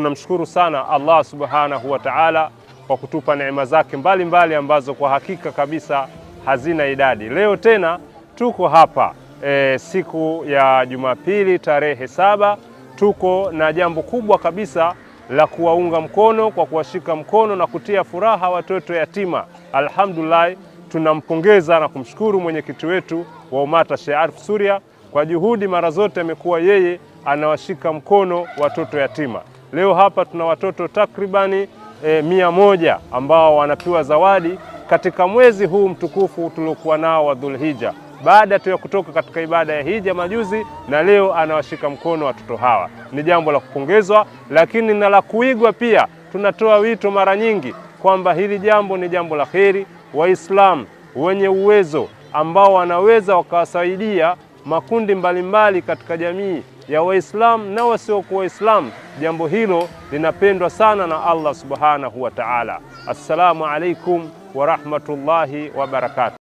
Tunamshukuru sana Allah subhanahu wa ta'ala kwa kutupa neema zake mbalimbali ambazo kwa hakika kabisa hazina idadi. Leo tena tuko hapa siku ya Jumapili tarehe 7, tuko na jambo kubwa kabisa la kuwaunga mkono kwa kuwashika mkono na kutia furaha watoto yatima. Alhamdulillah, tunampongeza na kumshukuru mwenyekiti wetu wa UMATA Sheikh Arif Suria kwa juhudi mara zote amekuwa yeye anawashika mkono watoto yatima. Leo hapa tuna watoto takribani 100 ambao wanapewa zawadi katika mwezi huu mtukufu tuliokuwa nao wa Dhulhijja, baada tu ya kutoka katika ibada ya hija majuzi, na leo anawashika mkono watoto hawa. Ni jambo la kupongezwa, lakini na la kuigwa pia. Tunatoa wito mara nyingi kwamba hili jambo ni jambo la kheri. Waislamu wenye uwezo ambao wanaweza wakawasaidia makundi mbalimbali katika jamii ya Waislamu na wasiokuwa Waislamu, jambo hilo linapendwa sana na Allah subhanahu wa ta'ala. Assalamu alaikum wa rahmatullahi wa barakatuh.